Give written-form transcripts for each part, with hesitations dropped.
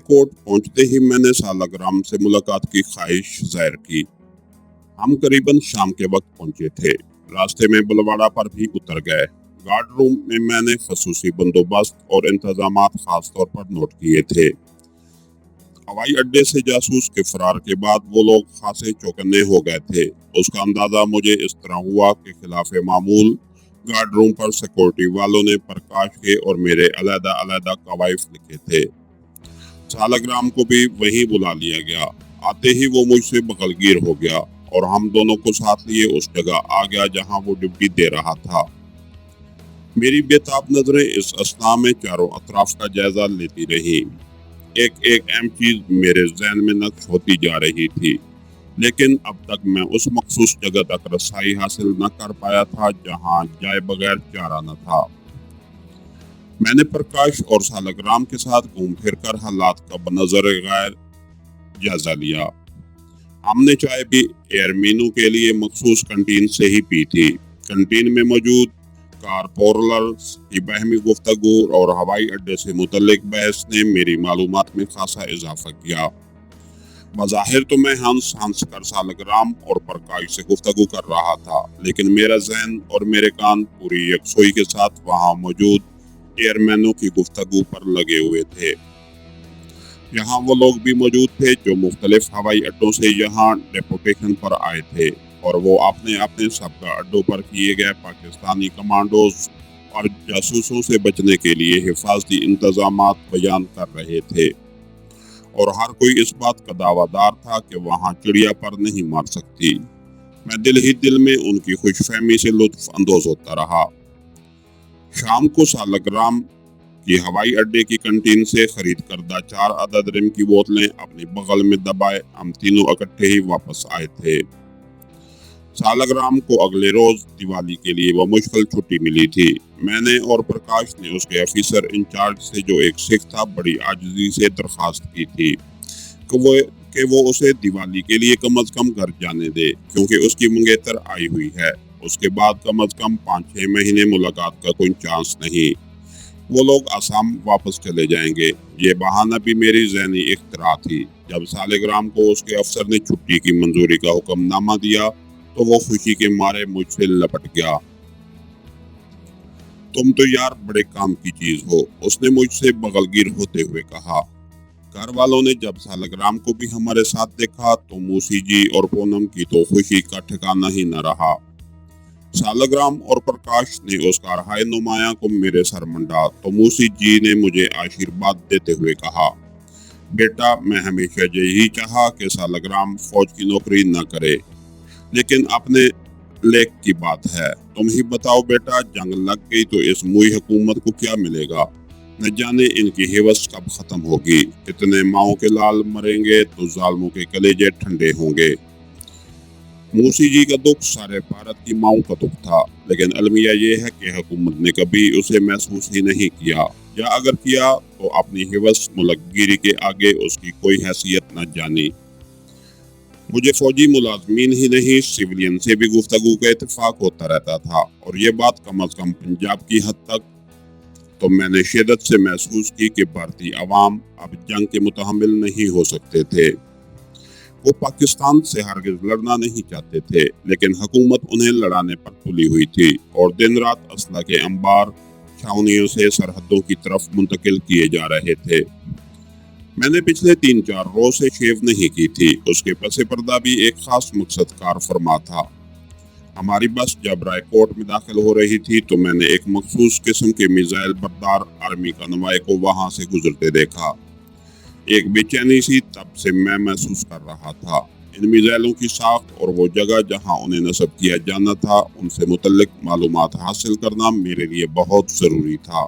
Court पहुंचते ही मैंने सालग्राम से मुलाकात की ख्वाहिश जाहिर की। हम करीबन शाम के वक्त पहुंचे थे। रास्ते में बलवाड़ा पर भी उतर गए। गार्ड रूम में मैंने खसूसी बंदोबस्त और इंतजामात खास तौर पर नोट किए थे। हवाई अड्डे से जासूस के फरार के बाद वो लोग खासे चौकन्ने हो गए थे। उसका अंदाजा मुझे इस तरह हुआ कि खिलाफे मामूल गार्ड रूम पर सिक्योरिटी वालों ने प्रकाश के और मेरे अलग अलग कवायद लिखे थे। सालग्राम को भी वहीं बुला लिया गया। आते ही वो मुझसे बगलगीर हो गया और हम दोनों को साथ लिए उस जगह आ गया जहां वो ड्यूटी दे रहा था। मेरी बेताब नजरें इस अस्थान में चारों अतराफ का जायजा लेती रही। एक एक अहम चीज मेरे ज़हन में नक्श होती जा रही थी, लेकिन अब तक मैं उस मखसूस जगह तक रसाई हासिल न कर पाया था जहां जाए बगैर चारा न था। मैंने प्रकाश और सालग्राम के साथ घूम फिर कर हालात का बनज़र गैर जायजा लिया। हमने चाय भी एयर मीनू के लिए मखसूस कैंटीन से ही पी थी। कैंटीन में मौजूद कारपोरलर्स की बहमी गुफ्तगू और हवाई अड्डे से मुतल्लिक बहस ने मेरी मालूमात में खासा इजाफा किया। बज़ाहिर तो मैं हंस कर सालग्राम और प्रकाश से गुफ्तगू कर रहा था, लेकिन मेरा ज़हन और मेरे कान पूरी यकसोई के साथ वहाँ मौजूद एयरमैनों की गुफ्तगू पर लगे हुए थे। यहाँ वो लोग भी मौजूद थे जो मुख्तलिफ हवाई अड्डों से यहाँ डेपुटेशन पर आए थे, और वो अपने अपने सबका अड्डों पर किए गए पाकिस्तानी कमांडोज और जासूसों से बचने के लिए हिफाजती इंतजामात बयान कर रहे थे। और हर कोई इस बात का दावादार था कि वहाँ चिड़िया पर नहीं मार सकती। मैं दिल ही दिल में उनकी खुशफहमी से लुत्फ अंदोज होता रहा। शाम को सालग्राम की हवाई अड्डे की कैंटीन से खरीद करदा 4 अदद रिम की बोतलें अपनी बगल में दबाए हम तीनों इकट्ठे ही वापस आए थे। सालग्राम को अगले रोज दिवाली के लिए वो मुश्किल छुट्टी मिली थी। मैंने और प्रकाश ने उसके ऑफिसर इंचार्ज से, जो एक सिख था, बड़ी आजिज़ी से दरखास्त की थी कि वो उसे दिवाली के लिए कम अज कम घर जाने दे, क्योंकि उसकी मंगेतर आई हुई है। उसके बाद कम अज कम 5-6 महीने मुलाकात का कोई चांस नहीं। वो लोग आसाम वापस चले जाएंगे। ये बहाना भी मेरी ज़हनी इख्तिरा थी। जब सालग्राम को उसके अफसर ने छुट्टी की मंजूरी का हुक्मनामा दिया तो वो खुशी के मारे मुझसे लपट गया। तुम तो यार बड़े काम की चीज हो, उसने मुझसे बगलगीर होते हुए कहा। घर वालों ने जब सालग्राम को भी हमारे साथ देखा तो मूसी जी और पूनम की तो खुशी का ठिकाना ही न रहा। सालग्राम और प्रकाश ने उसका रहाय नुमाया को मेरे सर मंडा तो मूसी जी ने मुझे आशीर्वाद देते हुए कहा, बेटा मैं हमेशा यही चाहा कि सालग्राम फौज की नौकरी न करे, लेकिन अपने लेख की बात है। तुम ही बताओ बेटा, जंग लग गई तो इस मुई हुकूमत को क्या मिलेगा? न जाने इनकी हिवस कब खत्म होगी। कितने माओ के लाल मरेंगे तो जालमों के कलेजे ठंडे होंगे। मूसी जी का दुख सारे भारत की माओ का दुख था, लेकिन अलमिया ये है कि हुकूमत ने कभी उसे महसूस ही नहीं किया, या अगर किया तो अपनी हिवस मुल्कगिरी के आगे उसकी कोई हैसियत न जानी। मुझे फौजी मुलाजमीन ही नहीं, सिविलियन से भी गुफ्तगू का इत्तेफाक होता रहता था, और ये बात कम अज कम पंजाब की हद तक तो मैंने शिद्दत से महसूस की कि भारतीय अवाम अब जंग के मुतहम्मिल नहीं हो सकते थे। वो पाकिस्तान से हरगिज लड़ना नहीं चाहते थे, लेकिन हुकूमत उन्हें लड़ाने पर तुली हुई थी और दिन रात असला के अंबार छावनियों से सरहदों की तरफ मुंतकिल किए जा रहे थे। मैंने पिछले 3-4 रोज से शेव नहीं की थी। उसके पसे पर्दा भी एक खास मकसद कार फरमा था। हमारी बस जब रायकोट में दाखिल हो रही थी तो मैंने एक मखसूस किस्म के मिसाइल बरदार आर्मी का नुमाए को वहां से गुजरते देखा। एक बेचैनी सी तब से मैं महसूस कर रहा था। इन मिसाइलों की साख्त और वो जगह जहां उन्हें नस्ब किया जाना था, उनसे मुतल्लिक मालूमात हासिल करना मेरे लिए बहुत जरूरी था।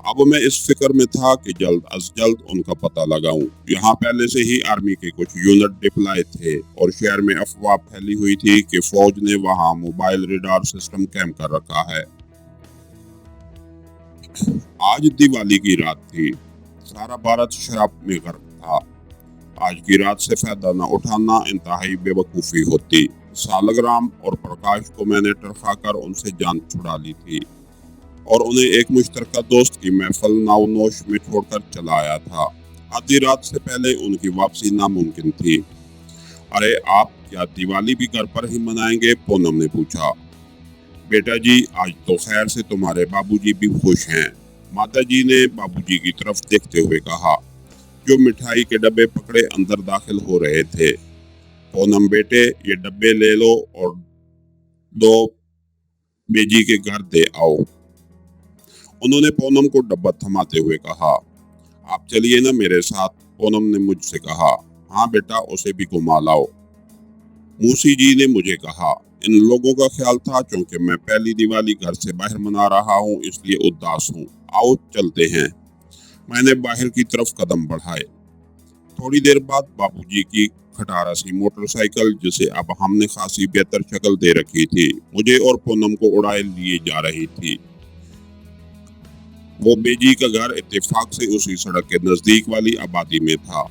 अब मैं इस फिक्र में था कि जल्द अज जल्द उनका पता लगाऊं। यहाँ पहले से ही आर्मी के कुछ यूनिट डिप्लॉय थे और शहर में अफवाह फैली हुई थी कि फौज ने वहाँ मोबाइल रेडार सिस्टम कैम कर रखा है। आज दिवाली की रात थी। सारा भारत शराब में गर्क था। आज की रात से फायदा न उठाना इंतहाई बेवकूफ़ी होती। सालग्राम और प्रकाश को मैंने टरखा कर उनसे जान छुड़ा ली थी और उन्हें एक मुश्तरका दोस्त की महफिल नाउनोश में छोड़कर चला आया था। आधी रात से पहले उनकी वापसी नामुमकिन थी। अरे आप क्या दिवाली भी घर पर ही मनाएंगे? पूनम ने पूछा। बेटा जी, आज तो खैर से तुम्हारे बाबूजी भी खुश हैं, माताजी ने बाबूजी की तरफ देखते हुए कहा, जो मिठाई के डब्बे पकड़े अंदर दाखिल हो रहे थे। पूनम बेटे, ये डब्बे ले लो और दो बेजी के घर दे आओ। उन्होंने पूनम को डब्बा थमाते हुए कहा। आप चलिए ना मेरे साथ, पूनम ने मुझसे कहा। हाँ बेटा, उसे भी घुमा लाओ, मूसी जी ने मुझे कहा। इन लोगों का ख्याल था क्योंकि मैं पहली दिवाली घर से बाहर मना रहा हूँ, इसलिए उदास हूँ। आओ चलते हैं। मैंने बाहर की तरफ कदम बढ़ाए। थोड़ी देर बाद बाबूजी की खटारा सी मोटरसाइकिल, जिसे अब हमने खासी बेहतर शक्ल दे रखी थी, मुझे और पूनम को उड़ाए लिए जा रही थी। वो बेजी का घर इत्तेफाक से उसी सड़क के नजदीक वाली आबादी में था।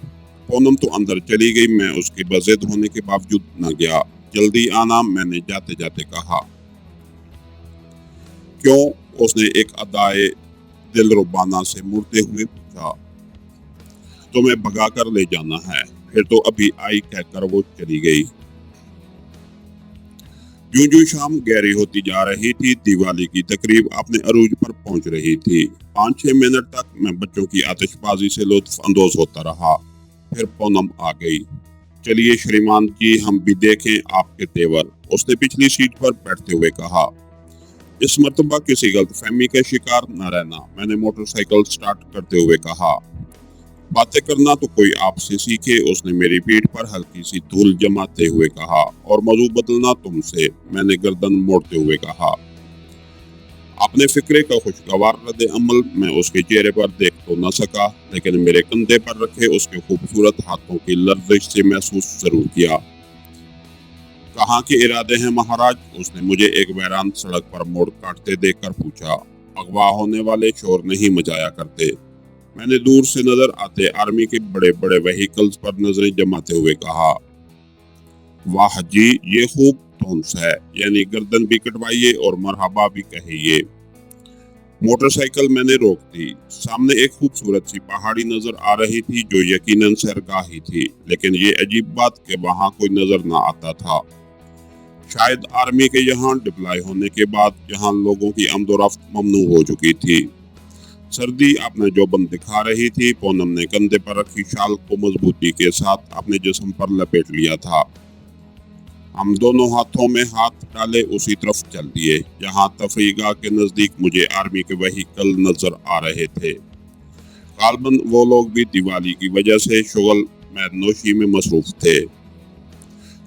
पूनम तो अंदर चली गई, मैं उसके बज़िद होने के बावजूद न गया। जल्दी आना, मैंने जाते जाते कहा। क्यों? उसने एक अदाए दिलरुबाना से मुड़ते हुए पूछा। तुम्हें भगा कर ले जाना है? फिर तो अभी आई कहकर वो चली गई। यूं यूं शाम गहरी होती जा रही थी। दिवाली की तकरीब अपने अरूज पर पहुंच रही थी। 5-6 मिनट तक मैं बच्चों की आतिशबाजी से लुत्फ अंदोज होता रहा। फिर पूनम आ गई। चलिए श्रीमान जी, हम भी देखें आपके तेवर, उसने पिछली सीट पर बैठते हुए कहा। इस मर्तबा किसी गलतफहमी के शिकार न रहना, मैंने मोटरसाइकिल स्टार्ट करते हुए कहा। बातें करना तो कोई आपसे सीखे, उसने मेरी पीठ पर हल्की सी धूल जमाते हुए कहा। और मौजू बदलना तुमसे, मैंने गर्दन मोड़ते हुए कहा। अपने फिक्रे का खुशगवार रद्द अमल मैं उसके चेहरे पर देख तो न सका, लेकिन मेरे कंधे पर रखे उसके खूबसूरत हाथों की लर्जिश से महसूस जरूर किया। कहाँ के इरादे हैं महाराज? उसने मुझे एक वीरान सड़क पर मोड़ काटते देखकर पूछा। अगवा होने वाले शोर नहीं मचाया करते, मैंने दूर से नजर आते आर्मी के बड़े बड़े व्हीकल्स पर नजरें जमाते हुए कहा। वाह जी, ये खूब धौंस है, यानी गर्दन भी कटवाइए और मरहबा भी कहिए। मोटरसाइकिल मैंने रोक दी। सामने एक खूबसूरत सी पहाड़ी नजर आ रही थी, जो यकीनन सरगाह ही थी, लेकिन ये अजीब बात कि वहाँ कोई नजर न आता था। शायद आर्मी के यहाँ डिप्लॉय होने के बाद यहाँ लोगों की आमदोरफ्त ममनू हो चुकी थी। सर्दी अपने जोबन दिखा रही थी। पूनम ने कंधे पर रखी शाल को मजबूती के साथ अपने जिस्म पर लपेट लिया था। हम दोनों हाथों में हाथ डाले उसी तरफ चल दिए जहां तफरीगा के नजदीक मुझे आर्मी के व्हीकल नजर आ रहे थे। गालबन वो लोग भी दिवाली की वजह से शुगल में नोशी में मसरूफ थे।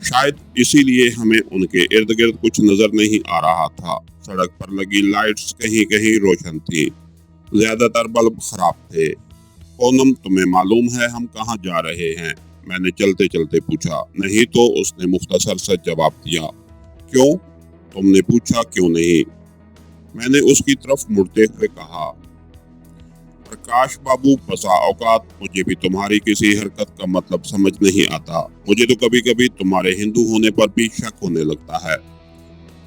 शायद इसीलिए हमें उनके इर्द गिर्द कुछ नजर नहीं आ रहा था। सड़क पर लगी लाइट्स कहीं कहीं रोशन थी, ज्यादातर बल्ब खराब थे। पूनम, तुम्हें मालूम है हम कहाँ जा रहे हैं? मैंने चलते चलते पूछा। नहीं तो, उसने मुख्तसर से जवाब दिया। क्यों? तुमने पूछा क्यों नहीं? मैंने उसकी तरफ मुड़ते हुए कहा। प्रकाश बाबू, बसा औकात मुझे भी तुम्हारी किसी हरकत का मतलब समझ नहीं आता। मुझे तो कभी कभी तुम्हारे हिंदू होने पर भी शक होने लगता है।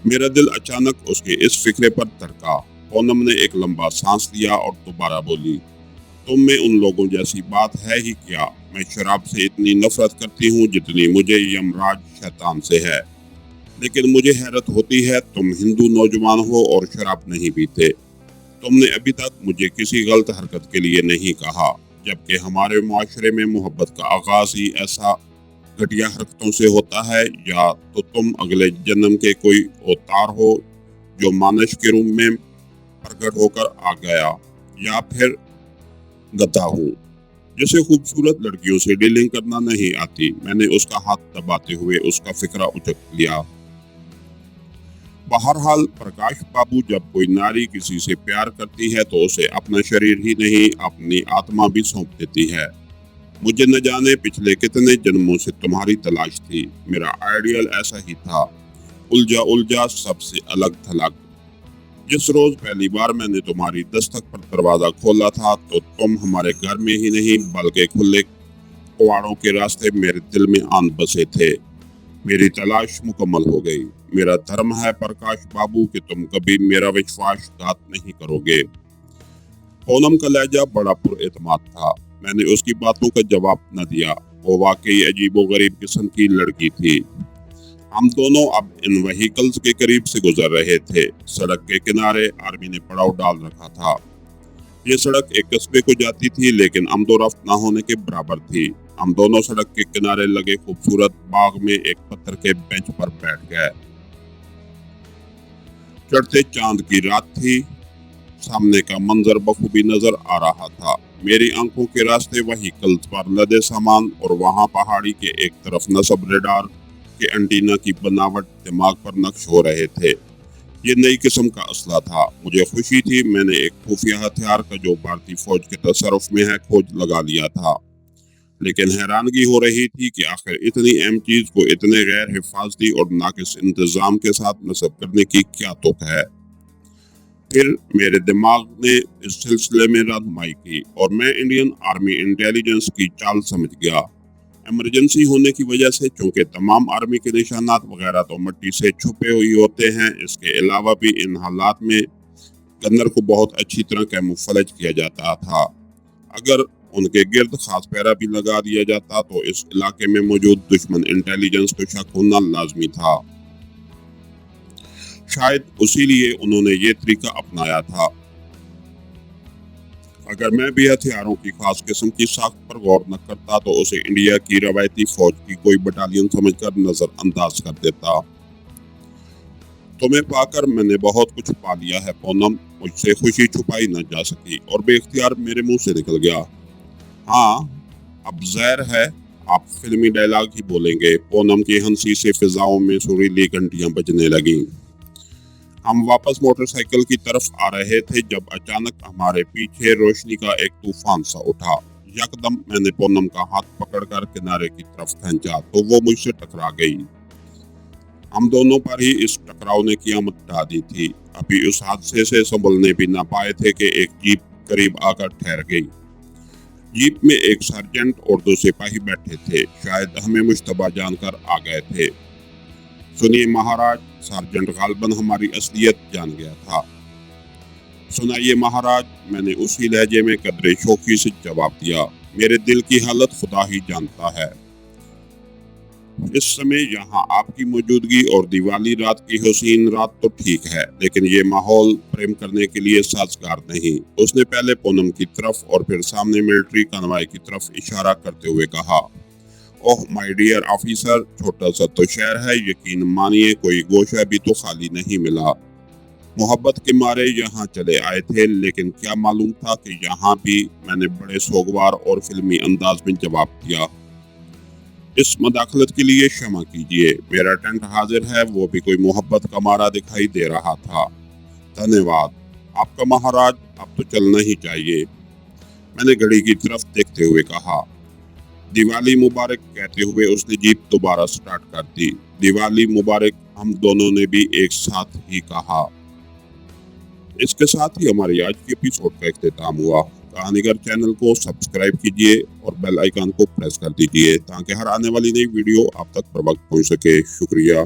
मेरा दिल अचानक उसके इस फिक्रे पर धड़का। पूनम ने एक लंबा सांस लिया और दोबारा बोली। तुम में उन लोगों जैसी बात है ही क्या? मैं शराब से इतनी नफरत करती हूँ जितनी मुझे यमराज शैतान से है, लेकिन मुझे हैरत होती है तुम हिंदू नौजवान हो और शराब नहीं पीते। तुमने अभी तक मुझे किसी गलत हरकत के लिए नहीं कहा, जबकि हमारे मुआशरे में मोहब्बत का आगाज ही ऐसा घटिया हरकतों से होता है। या तो तुम अगले जन्म के कोई अवतार हो जो मानस के रूप में प्रकट होकर आ गया, या फिर गधा हूँ जिसे खूबसूरत लड़कियों से डीलिंग करना नहीं आती। मैंने उसका हाथ दबाते हुए उसका फिक्रा उचक लिया। बहरहाल प्रकाश बाबू, जब कोई नारी किसी से प्यार करती है तो उसे अपना शरीर ही नहीं अपनी आत्मा भी सौंप देती है। मुझे न जाने पिछले कितने जन्मों से तुम्हारी तलाश थी। मेरा आइडियल ऐसा ही था, उलझा उलझा, सबसे अलग थलग। जिस रोज पहली बार मैंने तुम्हारी दस्तक पर दरवाजा खोला था तो तुम हमारे घर में ही नहीं बल्कि खुले कुआड़ों के रास्ते मेरे दिल में आन बसे थे। मेरी तलाश मुकम्मल हो गई। मेरा धर्म है प्रकाश बाबू कि तुम कभी मेरा विश्वासघात नहीं करोगे। पूनम का लहजा बड़ा पुरएतमाद था। मैंने उसकी बातों का जवाब न दिया। वो वाकई अजीबोगरीब किस्म की लड़की थी। हम दोनों अब इन व्हीकल्स के करीब से गुजर रहे थे। सड़क के किनारे आर्मी ने पड़ाव डाल रखा था। ये सड़क एक कस्बे को जाती थी, लेकिन आमदोरफ्त न होने के बराबर थी। हम दोनों सड़क के किनारे लगे खूबसूरत बाग में एक पत्थर के बेंच पर बैठ गए। चढ़ते चांद की रात थी। सामने का मंजर बखूबी नजर आ रहा था। मेरी आंखों के रास्ते व्हीकल्स पर लदे सामान और वहां पहाड़ी के एक तरफ नस्ब रेडार के एंटीना की बनावट दिमाग पर नक्श हो रहे थे। ये नई किस्म का असला था। मुझे खुशी थी, मैंने एक खुफिया हथियार का जो भारतीय फौज के तसर्रुफ में है खोज लगा लिया था। लेकिन हैरानगी हो रही थी कि आखिर इतनी अहम चीज को इतने गैर हिफाजती और नाकिस इंतजाम के साथ नस्ब करने की क्या तुक है। फिर मेरे दिमाग ने इस सिलसिले में रहनुमाई की और मैं इंडियन आर्मी इंटेलिजेंस की चाल समझ गया। इमरजेंसी होने की वजह से चूंकि तमाम आर्मी के निशानात वगैरह तो मिट्टी से छुपे हुए होते हैं, इसके अलावा भी इन हालात में गन्नर को बहुत अच्छी तरह कैमोफ्लेज किया जाता था। अगर उनके गिर्द खास पैरा भी लगा दिया जाता तो इस इलाके में मौजूद दुश्मन इंटेलिजेंस को शक होना लाजमी था। शायद उसी लिए उन्होंने ये तरीका अपनाया था। अगर मैं भी हथियारों की खास किस्म की साख्त पर गौर न करता तो उसे इंडिया की रवायती फौज की कोई बटालियन समझकर नजरअंदाज कर देता। तुम्हें पाकर मैंने बहुत कुछ पा लिया है पूनम। मुझसे खुशी छुपाई न जा सकी और बेख्तियार मेरे मुंह से निकल गया। हाँ, अब ज़हर है, आप फिल्मी डायलॉग ही बोलेंगे। पूनम की हंसी से फिजाओं में सुरीली घंटियां बजने लगी। हम वापस मोटरसाइकिल की तरफ आ रहे थे जब अचानक हमारे पीछे रोशनी का एक तूफान सा उठा। यकदम मैंने पूनम का हाथ पकड़कर किनारे की तरफ खींचा तो वो मुझसे टकरा गई। हम दोनों पर ही इस टकराव ने क़यामत ढा दी थी। अभी उस हादसे से संभलने भी ना पाए थे कि एक जीप करीब आकर ठहर गई। जीप में एक सार्जेंट और 2 सिपाही बैठे थे। शायद हमें मुश्तबा जानकर आ गए थे। सुनिए महाराज, सार्जेंट गालबन हमारी असलियत जान गया था। सुनाइए महाराज, मैंने उसी लहजे में कदरे शौकी से जवाब दिया। मेरे दिल की हालत खुदा ही जानता है। इस समय यहाँ आपकी मौजूदगी और दिवाली रात की हसीन रात तो ठीक है, लेकिन ये माहौल प्रेम करने के लिए साजगार नहीं। उसने पहले पूनम की तरफ और फिर सामने मिलिट्री कन्वाय की तरफ इशारा करते हुए कहा। ओह माय डियर ऑफिसर, छोटा सा तो शहर है, यकीन मानिए कोई गोशा भी तो खाली नहीं मिला। मोहब्बत के मारे यहाँ चले आए थे, लेकिन क्या मालूम था कि यहाँ भी। मैंने बड़े सोगवार और फिल्मी अंदाज में जवाब दिया। इस मदाखलत के लिए क्षमा कीजिए, मेरा टेंट हाजिर है। वो भी कोई मोहब्बत का मारा दिखाई दे रहा था। धन्यवाद आपका महाराज, अब तो चलना ही चाहिए, मैंने घड़ी की तरफ देखते हुए कहा। दिवाली मुबारक कहते हुए उसने जीप दोबारा स्टार्ट कर दी। दिवाली मुबारक हम दोनों ने भी एक साथ ही कहा। इसके साथ ही हमारी आज की एपिसोड का इख्तिताम हुआ। कहानीगर चैनल को सब्सक्राइब कीजिए और बेल आइकन को प्रेस कर दीजिए ताकि हर आने वाली नई वीडियो आप तक बर वक्त पहुंच सके। शुक्रिया।